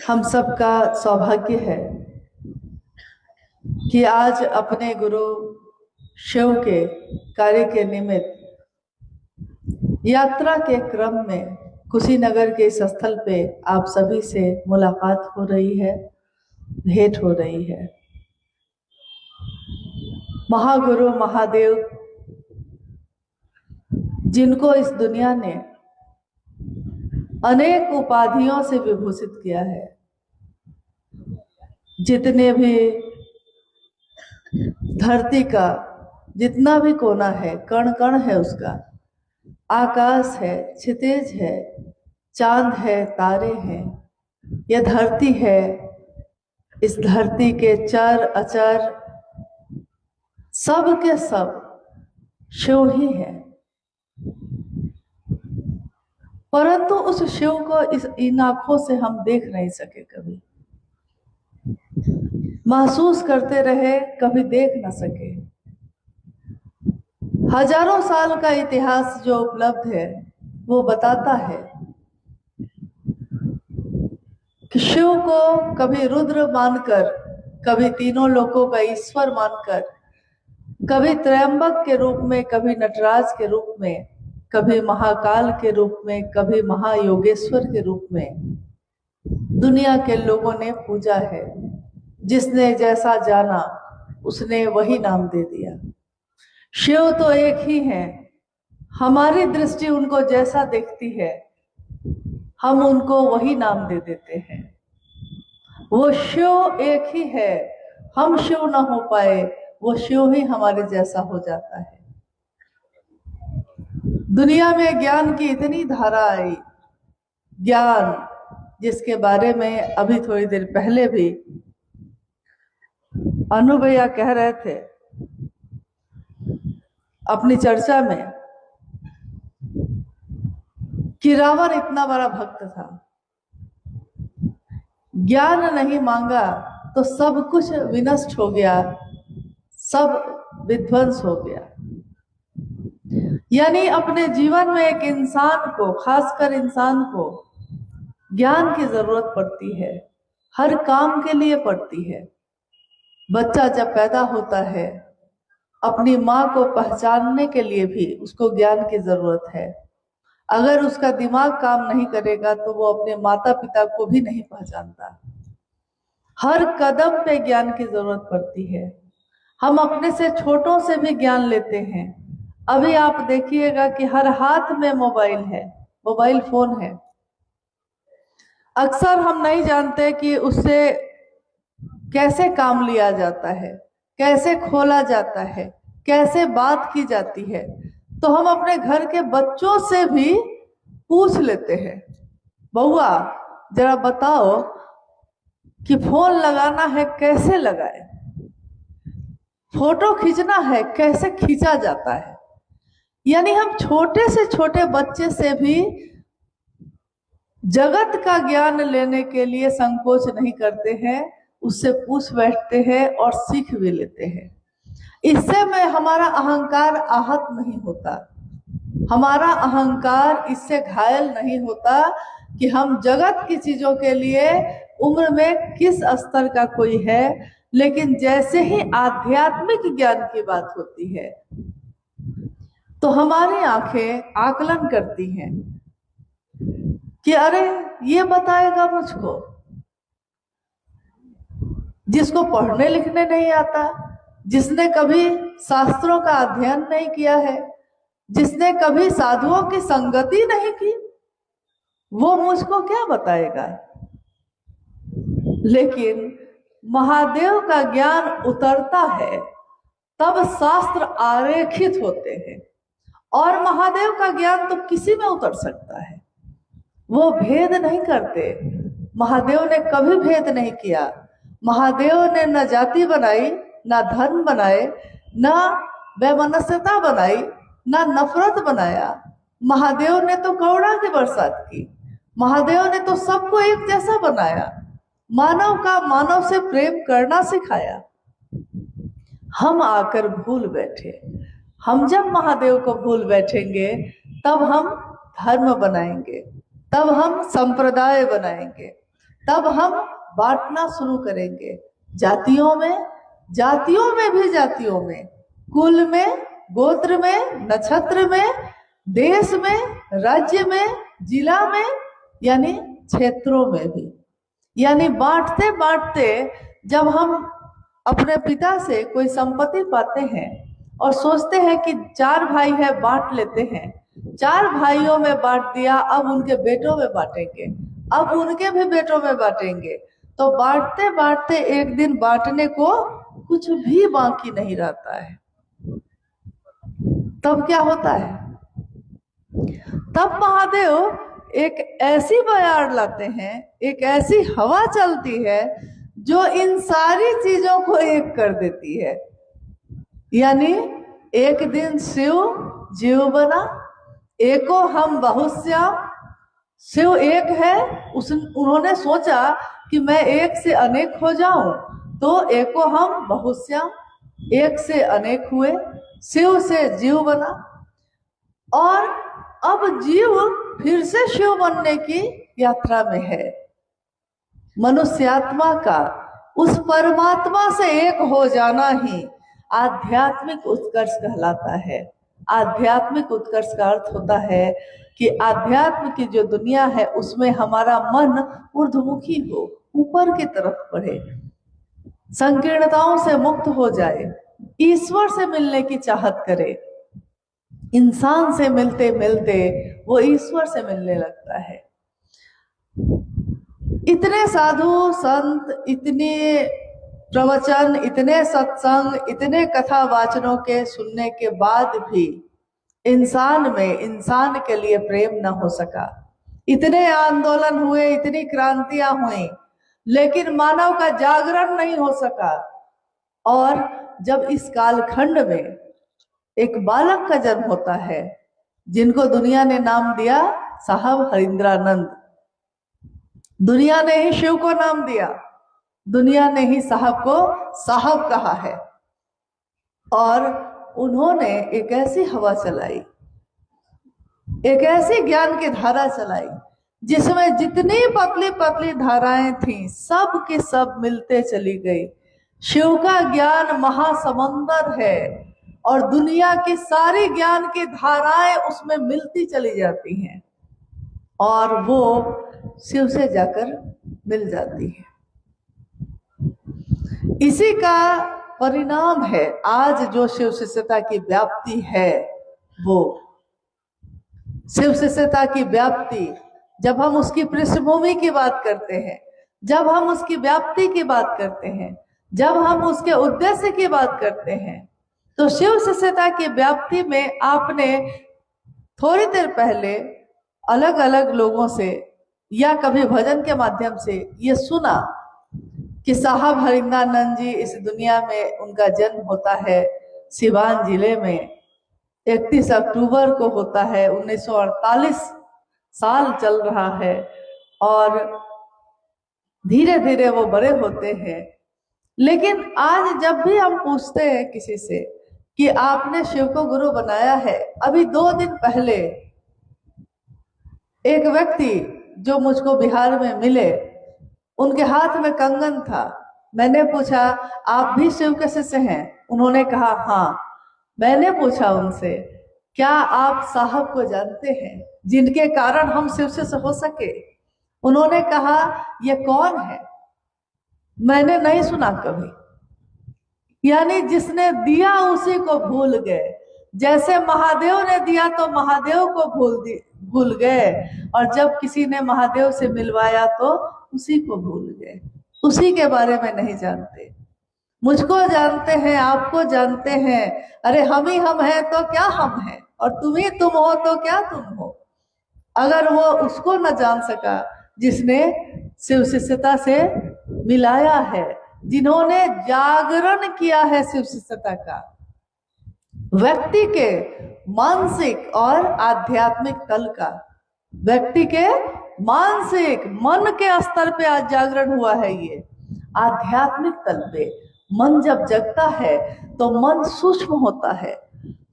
हम सबका सौभाग्य है कि आज अपने गुरु शिव के कार्य के निमित्त यात्रा के क्रम में कुशीनगर के इस स्थल पे आप सभी से मुलाकात हो रही है, भेंट हो रही है। महागुरु महादेव जिनको इस दुनिया ने अनेक उपाधियों से विभूषित किया है, जितने भी धरती का जितना भी कोना है, कण कण है उसका, आकाश है, क्षितिज है, चांद है, तारे हैं, यह धरती है, इस धरती के चर अचर सब के सब शिव ही है। परंतु उस शिव को इन आंखों से हम देख नहीं सके, कभी महसूस करते रहे, कभी देख न सके। हजारों साल का इतिहास जो उपलब्ध है वो बताता है कि शिव को कभी रुद्र मानकर, कभी तीनों लोकों का ईश्वर मानकर, कभी त्रयंबक के रूप में, कभी नटराज के रूप में, कभी महाकाल के रूप में, कभी महायोगेश्वर के रूप में दुनिया के लोगों ने पूजा है। जिसने जैसा जाना उसने वही नाम दे दिया। शिव तो एक ही है, हमारी दृष्टि उनको जैसा देखती है हम उनको वही नाम दे देते हैं। वो शिव एक ही है, हम शिव ना हो पाए, वो शिव ही हमारे जैसा हो जाता है। दुनिया में ज्ञान की इतनी धारा आई, ज्ञान जिसके बारे में अभी थोड़ी देर पहले भी अनु भैया कह रहे थे अपनी चर्चा में कि रावण इतना बड़ा भक्त था, ज्ञान नहीं मांगा तो सब कुछ विनष्ट हो गया, सब विध्वंस हो गया। यानी अपने जीवन में एक इंसान को, खासकर इंसान को ज्ञान की जरूरत पड़ती है, हर काम के लिए पड़ती है। बच्चा जब पैदा होता है अपनी माँ को पहचानने के लिए भी उसको ज्ञान की जरूरत है। अगर उसका दिमाग काम नहीं करेगा तो वो अपने माता पिता को भी नहीं पहचानता। हर कदम पे ज्ञान की जरूरत पड़ती है। हम अपने से छोटों से भी ज्ञान लेते हैं। अभी आप देखिएगा कि हर हाथ में मोबाइल है, मोबाइल फोन है। अक्सर हम नहीं जानते कि उससे कैसे काम लिया जाता है, कैसे खोला जाता है, कैसे बात की जाती है। तो हम अपने घर के बच्चों से भी पूछ लेते हैं, बउआ जरा बताओ कि फोन लगाना है कैसे लगाए, फोटो खींचना है कैसे खींचा जाता है। यानी हम छोटे से छोटे बच्चे से भी जगत का ज्ञान लेने के लिए संकोच नहीं करते हैं, उससे पूछ बैठते हैं और सीख भी लेते हैं। इससे में हमारा अहंकार आहत नहीं होता, हमारा अहंकार इससे घायल नहीं होता कि हम जगत की चीजों के लिए उम्र में किस स्तर का कोई है, लेकिन जैसे ही आध्यात्मिक ज्ञान की बात होती है तो हमारी आंखें आकलन करती हैं कि अरे ये बताएगा मुझको। जिसको पढ़ने लिखने नहीं आता, जिसने कभी शास्त्रों का अध्ययन नहीं किया है, जिसने कभी साधुओं की संगति नहीं की, वो मुझको क्या बताएगा। लेकिन महादेव का ज्ञान उतरता है तब शास्त्र आरेखित होते हैं, और महादेव का ज्ञान तो किसी में उतर सकता है। वो भेद नहीं करते। महादेव ने कभी भेद नहीं किया। महादेव ने न जाति बनाई, न धर्म बनाए, न वैमनस्यता बनाई, न नफरत बनाया। महादेव ने तो करुणा की बरसात की। महादेव ने तो सबको एक जैसा बनाया, मानव का मानव से प्रेम करना सिखाया। हम आकर भूल बैठे। हम जब महादेव को भूल बैठेंगे तब हम धर्म बनाएंगे, तब हम संप्रदाय बनाएंगे, तब हम बांटना शुरू करेंगे, जातियों में भी जातियों में, कुल में, गोत्र में, नक्षत्र में, देश में, राज्य में, जिला में, यानी क्षेत्रों में भी। यानी बांटते बांटते जब हम अपने पिता से कोई संपत्ति पाते हैं और सोचते हैं कि 4 भाई है, बांट लेते हैं, 4 भाइयों में बांट दिया, अब उनके बेटों में बांटेंगे, अब उनके भी बेटों में बांटेंगे, तो बांटते बांटते एक दिन बांटने को कुछ भी बाकी नहीं रहता है। तब क्या होता है? तब महादेव एक ऐसी बयार लाते हैं, एक ऐसी हवा चलती है जो इन सारी चीजों को एक कर देती है। यानी एक दिन शिव जीव बना, एको हम बहुश्याम। शिव एक है, उन्होंने सोचा कि मैं एक से अनेक हो जाऊं, तो एको हम बहुश्याम, एक से अनेक हुए, शिव से जीव बना। और अब जीव फिर से शिव बनने की यात्रा में है। मनुष्यात्मा का उस परमात्मा से एक हो जाना ही आध्यात्मिक उत्कर्ष कहलाता है। आध्यात्मिक उत्कर्ष का अर्थ होता है कि आध्यात्म की जो दुनिया है उसमें हमारा मन ऊर्ध्वमुखी हो, ऊपर की तरफ बढ़े, संकीर्णताओं से मुक्त हो जाए, ईश्वर से मिलने की चाहत करे। इंसान से मिलते मिलते वो ईश्वर से मिलने लगता है। इतने साधु संत, इतने प्रवचन, इतने सत्संग, इतने कथा वाचनों के सुनने के बाद भी इंसान में इंसान के लिए प्रेम न हो सका। इतने आंदोलन हुए, इतनी क्रांतियां हुई, लेकिन मानव का जागरण नहीं हो सका। और जब इस कालखंड में एक बालक का जन्म होता है, जिनको दुनिया ने नाम दिया साहब हरिंद्रानंद, दुनिया ने ही शिव को नाम दिया, दुनिया ने ही साहब को साहब कहा है। और उन्होंने एक ऐसी हवा चलाई, एक ऐसी ज्ञान की धारा चलाई, जिसमें जितनी पतली पतली धाराएं थीं, सब की सब मिलते चली गई। शिव का ज्ञान महासमंदर है और दुनिया की सारी ज्ञान की धाराएं उसमें मिलती चली जाती हैं और वो शिव से जाकर मिल जाती है। इसी का परिणाम है आज जो शिव शिष्यता की व्याप्ति है। वो शिव शिष्यता की व्याप्ति, जब हम उसकी पृष्ठभूमि की बात करते हैं, जब हम उसकी व्याप्ति की बात करते हैं, जब हम उसके उद्देश्य की बात करते हैं, तो शिव शिष्यता की व्याप्ति में आपने थोड़ी देर पहले अलग अलग लोगों से या कभी भजन के माध्यम से ये सुना कि साहब हरिंद्रानंद जी इस दुनिया में उनका जन्म होता है सिवान जिले में, 31 अक्टूबर को होता है, 1948 साल चल रहा है और धीरे धीरे वो बड़े होते हैं। लेकिन आज जब भी हम पूछते हैं किसी से कि आपने शिव को गुरु बनाया है, अभी 2 दिन पहले एक व्यक्ति जो मुझको बिहार में मिले, उनके हाथ में कंगन था। मैंने पूछा आप भी शिव के शिष्य हैं? उन्होंने कहा हाँ। मैंने पूछा उनसे क्या आप साहब को जानते हैं जिनके कारण हम शिव शिष्य हो सके? उन्होंने कहा ये कौन है, मैंने नहीं सुना कभी। यानी जिसने दिया उसी को भूल गए। जैसे महादेव ने दिया तो महादेव को भूल गए, और जब किसी ने महादेव से मिलवाया तो उसी को भूल गए, उसी के बारे में नहीं जानते। मुझको जानते हैं, आपको जानते हैं, अरे हम ही हम हैं तो क्या हम हैं, और तुम ही तुम हो तो क्या तुम हो। अगर वो उसको न जान सका जिसने शिव शिष्यता से मिलाया है, जिन्होंने जागरण किया है शिव शिष्यता का, व्यक्ति के मानसिक और आध्यात्मिक तल का, व्यक्ति के मानसिक मन के स्तर पे आज जागरण हुआ है। ये आध्यात्मिक तल पे मन जब जगता है तो मन सूक्ष्म होता है।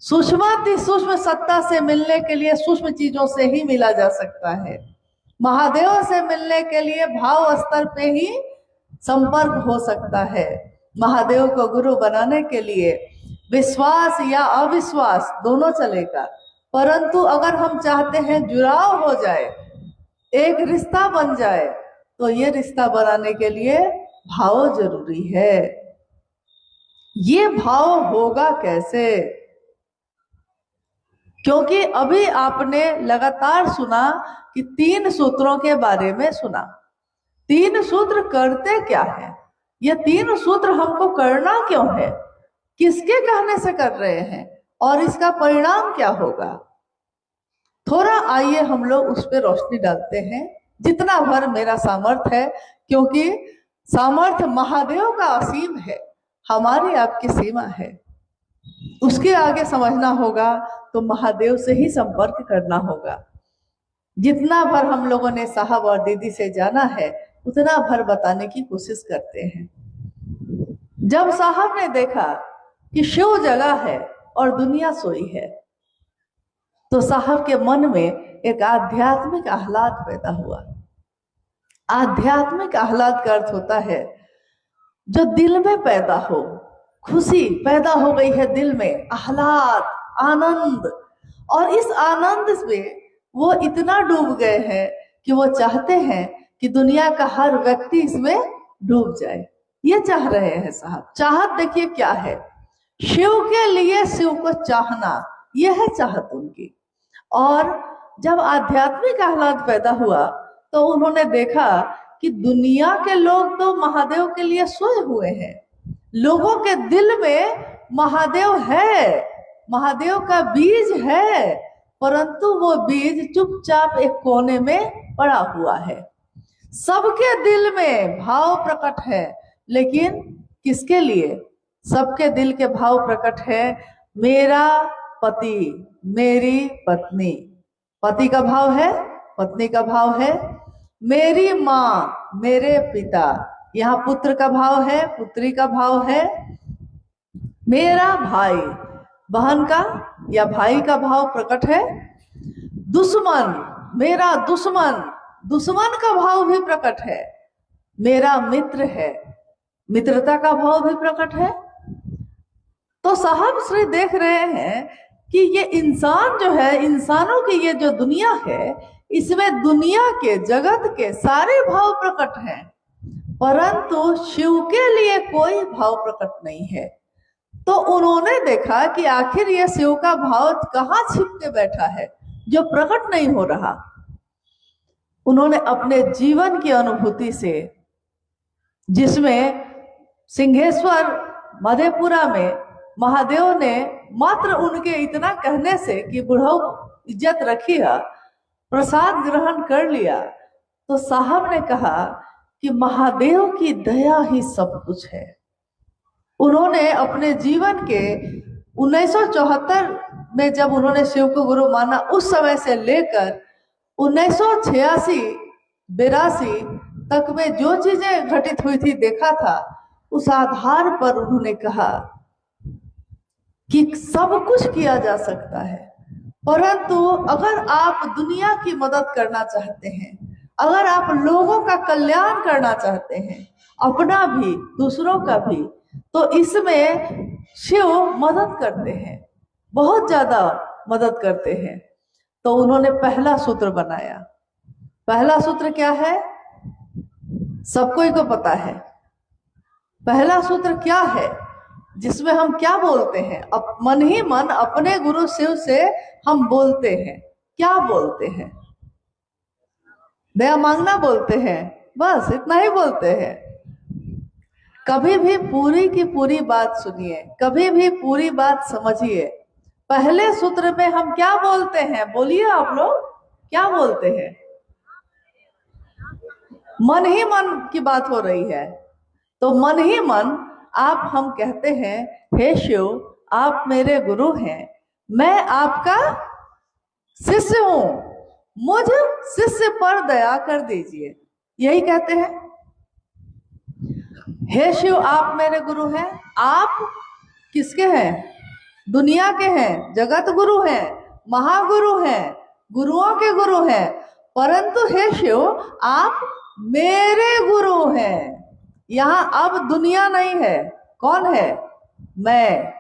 सूक्ष्माति सूक्ष्म सत्ता से मिलने के लिए सूक्ष्म चीजों से ही मिला जा सकता है। महादेव से मिलने के लिए भाव स्तर पे ही संपर्क हो सकता है। महादेव को गुरु बनाने के लिए विश्वास या अविश्वास दोनों चलेगा, परंतु अगर हम चाहते हैं जुड़ाव हो जाए, एक रिश्ता बन जाए, तो ये रिश्ता बनाने के लिए भाव जरूरी है। ये भाव होगा कैसे? क्योंकि अभी आपने लगातार सुना कि 3 सूत्रों के बारे में सुना। 3 सूत्र करते क्या है? ये 3 सूत्र हमको करना क्यों है? किसके कहने से कर रहे हैं और इसका परिणाम क्या होगा? थोड़ा आइए हम लोग उस पर रोशनी डालते हैं, जितना भर मेरा सामर्थ्य है, क्योंकि सामर्थ्य महादेव का असीम है, हमारी आपकी सीमा है। उसके आगे समझना होगा तो महादेव से ही संपर्क करना होगा। जितना भर हम लोगों ने साहब और दीदी से जाना है, उतना भर बताने की कोशिश करते हैं। जब साहब ने देखा कि शिव जगह है और दुनिया सोई है, तो साहब के मन में एक आध्यात्मिक आह्लाद पैदा हुआ। आध्यात्मिक आह्लाद का अर्थ होता है जो दिल में पैदा हो, खुशी पैदा हो गई है दिल में, आह्लाद, आनंद। और इस आनंद में वो इतना डूब गए हैं कि वो चाहते हैं कि दुनिया का हर व्यक्ति इसमें डूब जाए। ये चाह रहे हैं साहब। चाहत देखिए क्या है, शिव के लिए शिव को चाहना, यह है चाहत उनकी। और जब आध्यात्मिक आह्लाद पैदा हुआ तो उन्होंने देखा कि दुनिया के लोग तो महादेव के लिए सोए हुए हैं, लोगों के दिल में महादेव है, महादेव का बीज है, परंतु वो बीज चुपचाप एक कोने में पड़ा हुआ है। सबके दिल में भाव प्रकट है, लेकिन किसके लिए? सबके दिल के भाव प्रकट है, मेरा पति, मेरी पत्नी। पति का भाव है, पत्नी का भाव है, मेरी माँ, मेरे पिता, यहाँ पुत्र का भाव है, पुत्री का भाव है, मेरा भाई, बहन का या भाई का भाव प्रकट है, दुश्मन, मेरा दुश्मन, दुश्मन का भाव भी प्रकट है, मेरा मित्र है, मित्रता का भाव भी प्रकट है। तो साहब श्री देख रहे हैं कि ये इंसान जो है, इंसानों की ये जो दुनिया है, इसमें दुनिया के, जगत के सारे भाव प्रकट हैं, परंतु शिव के लिए कोई भाव प्रकट नहीं है। तो उन्होंने देखा कि आखिर ये शिव का भाव कहाँ छिप के बैठा है जो प्रकट नहीं हो रहा। उन्होंने अपने जीवन की अनुभूति से, जिसमें सिंहेश्वर मधेपुरा में महादेव ने मात्र उनके इतना कहने से कि बुढ़ऊ इज्जत रखी है, प्रसाद ग्रहण कर लिया, तो साहब ने कहा कि महादेव की दया ही सब कुछ है। उन्होंने अपने जीवन के 1974 में जब उन्होंने शिव को गुरु माना, उस समय से लेकर 1986-82 तक में जो चीजें घटित हुई थी, देखा था, उस आधार पर उन्होंने कहा कि सब कुछ किया जा सकता है, परंतु अगर आप दुनिया की मदद करना चाहते हैं, अगर आप लोगों का कल्याण करना चाहते हैं, अपना भी दूसरों का भी, तो इसमें शिव मदद करते हैं, बहुत ज्यादा मदद करते हैं। तो उन्होंने पहला सूत्र बनाया। पहला सूत्र क्या है? सबको ही को पता है। पहला सूत्र क्या है, जिसमें हम क्या बोलते हैं? मन ही मन अपने गुरु शिव से हम बोलते हैं। क्या बोलते हैं? दया मांगना बोलते हैं, बस इतना ही बोलते हैं। कभी भी पूरी की पूरी बात सुनिए, कभी भी पूरी बात समझिए। पहले सूत्र में हम क्या बोलते हैं? बोलिए आप लोग, क्या बोलते हैं? मन ही मन की बात हो रही है, तो मन ही मन आप हम कहते हैं, हे शिव, आप मेरे गुरु हैं, मैं आपका शिष्य हूं, मुझ शिष्य पर दया कर दीजिए, यही कहते हैं। हे शिव, आप मेरे गुरु हैं। आप किसके हैं? दुनिया के हैं, जगत गुरु हैं, महागुरु हैं, गुरुओं के गुरु हैं, परंतु हे शिव, आप मेरे गुरु हैं। यहाँ अब दुनिया नहीं है। कौन है? मैं।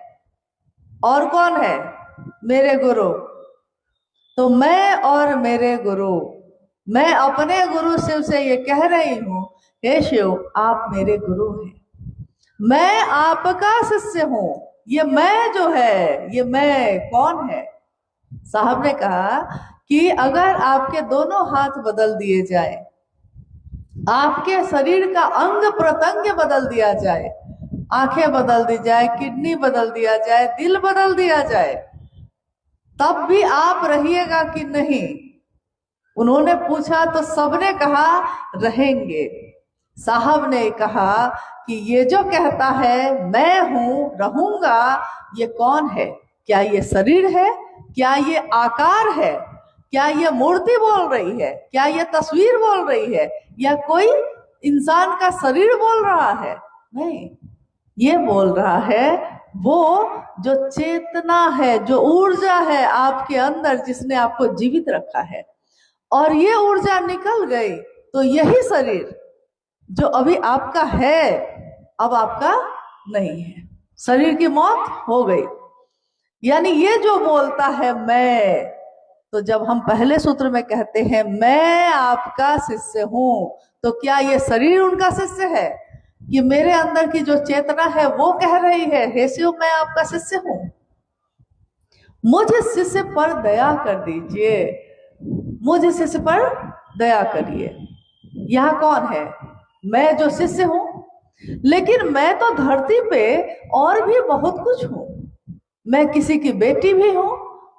और कौन है? मेरे गुरु। तो मैं और मेरे गुरु, मैं अपने गुरु शिव से ये कह रही हूं, हे शिव, आप मेरे गुरु हैं, मैं आपका शिष्य हूं। ये मैं जो है, ये मैं कौन है? साहब ने कहा कि अगर आपके दोनों हाथ बदल दिए जाए, आपके शरीर का अंग प्रत्यंग बदल दिया जाए, आंखें बदल दी जाए, किडनी बदल दिया जाए, दिल बदल दिया जाए, तब भी आप रहिएगा कि नहीं? उन्होंने पूछा तो सबने कहा रहेंगे। साहब ने कहा कि ये जो कहता है मैं हूं, रहूंगा, ये कौन है? क्या ये शरीर है? क्या ये आकार है? क्या ये मूर्ति बोल रही है? क्या ये तस्वीर बोल रही है? या कोई इंसान का शरीर बोल रहा है? नहीं, ये बोल रहा है वो जो चेतना है, जो ऊर्जा है आपके अंदर, जिसने आपको जीवित रखा है। और ये ऊर्जा निकल गई तो यही शरीर जो अभी आपका है, अब आपका नहीं है। शरीर की मौत हो गई। यानी ये जो बोलता है मैं, तो जब हम पहले सूत्र में कहते हैं मैं आपका शिष्य हूं, तो क्या ये शरीर उनका शिष्य है कि मेरे अंदर की जो चेतना है वो कह रही है हे शिव, मैं आपका शिष्य हूं, मुझ शिष्य पर दया कर दीजिए, मुझ शिष्य पर दया करिए। यहाँ कौन है? मैं जो शिष्य हूं। लेकिन मैं तो धरती पे और भी बहुत कुछ हूं। मैं किसी की बेटी भी हूं,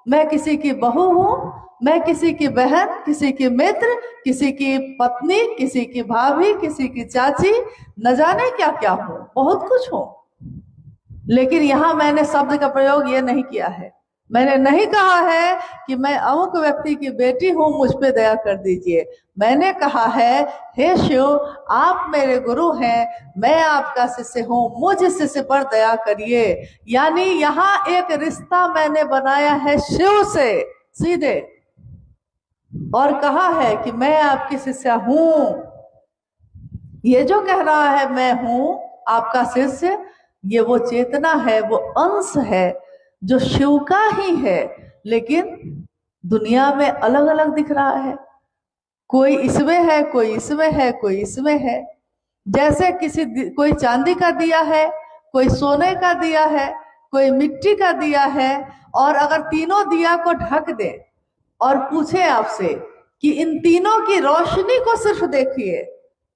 मैं किसी की बहू हूं, मैं किसी की बहन, किसी की मित्र, किसी की पत्नी, किसी की भाभी, किसी की चाची, न जाने क्या क्या हूं, बहुत कुछ हूं। लेकिन यहां मैंने शब्द का प्रयोग ये नहीं किया है। मैंने नहीं कहा है कि मैं अमुक व्यक्ति की बेटी हूं, मुझ पे दया कर दीजिए। मैंने कहा है हे शिव, आप मेरे गुरु हैं, मैं आपका शिष्य हूं, मुझ शिष्य पर दया करिए। यानी यहाँ एक रिश्ता मैंने बनाया है शिव से सीधे, और कहा है कि मैं आपकी शिष्य हूं। ये जो कह रहा है मैं हूं आपका शिष्य, ये वो चेतना है, वो अंश है जो शिव का ही है, लेकिन दुनिया में अलग अलग दिख रहा है। कोई इसमें है, कोई इसमें है, कोई इसमें है। जैसे कोई चांदी का दिया है, कोई सोने का दिया है, कोई मिट्टी का दिया है, और अगर तीनों दिया को ढक दे और पूछे आपसे कि इन तीनों की रोशनी को सिर्फ देखिए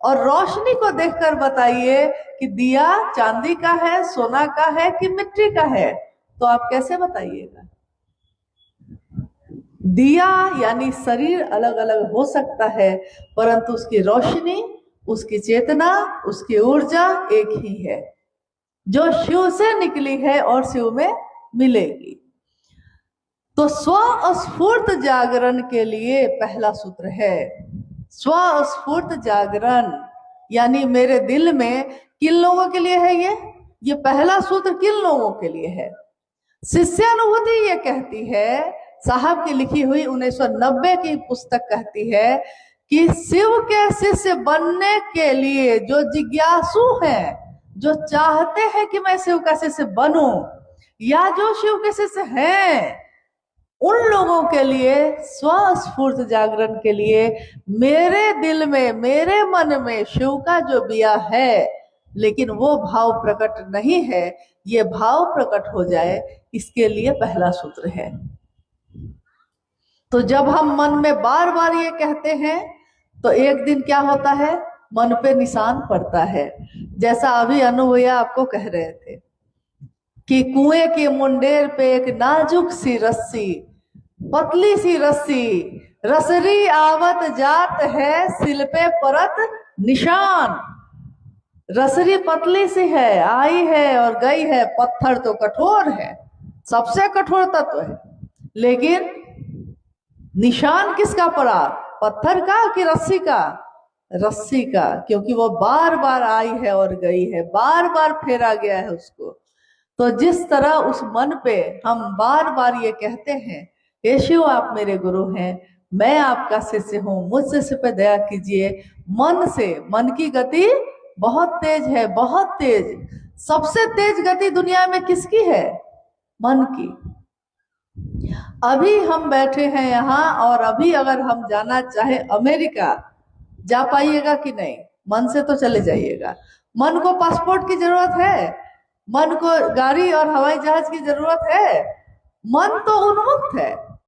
और रोशनी को देखकर बताइए कि दिया चांदी का है, सोना का है कि मिट्टी का है, तो आप कैसे बताइएगा? दिया यानी शरीर अलग अलग हो सकता है, परंतु उसकी रोशनी, उसकी चेतना, उसकी ऊर्जा एक ही है, जो शिव से निकली है और शिव में मिलेगी। तो स्वस्फूर्त जागरण के लिए पहला सूत्र है स्वस्फूर्त जागरण। यानी मेरे दिल में किन लोगों के लिए है ये पहला सूत्र किन लोगों के लिए है? शिष्यानुभूति ये कहती है, साहब की लिखी हुई 1990 की पुस्तक कहती है कि शिव के शिष्य बनने के लिए जो जिज्ञासु हैं, जो चाहते हैं कि मैं शिव का शिष्य बनूं, या जो शिव के शिष्य हैं, उन लोगों के लिए स्वस्फूर्त जागरण के लिए मेरे दिल में, मेरे मन में शिव का जो बिया है, लेकिन वो भाव प्रकट नहीं है, ये भाव प्रकट हो जाए, इसके लिए पहला सूत्र है। तो जब हम मन में बार बार ये कहते हैं तो एक दिन क्या होता है, मन पे निशान पड़ता है। जैसा अभी अनु भैया आपको कह रहे थे कि कुएं के मुंडेर पे एक नाजुक सी रस्सी, पतली सी रस्सी, रसरी आवत जात है, सिल पे परत निशान। रसरी पतली सी है, आई है और गई है, पत्थर तो कठोर है, सबसे कठोर तत्व है, लेकिन निशान किसका पड़ा? पत्थर का कि रस्सी का? रस्सी का, क्योंकि वो बार बार आई है और गई है, बार बार फेरा गया है उसको। तो जिस तरह उस मन पे हम बार बार ये कहते हैं हे शिव आप मेरे गुरु हैं, मैं आपका शिष्य हूँ, मुझ शिष्य पे दया कीजिए। मन से, मन की गति बहुत तेज है, बहुत तेज। सबसे तेज गति दुनिया में किसकी है? मन की। अभी हम बैठे हैं यहाँ, और अभी अगर हम जाना चाहे अमेरिका, जा पाइएगा कि नहीं? मन से तो चले जाइएगा। मन को पासपोर्ट की जरूरत है? मन को गाड़ी और हवाई जहाज की जरूरत है? मन तो उन्मुक्त है।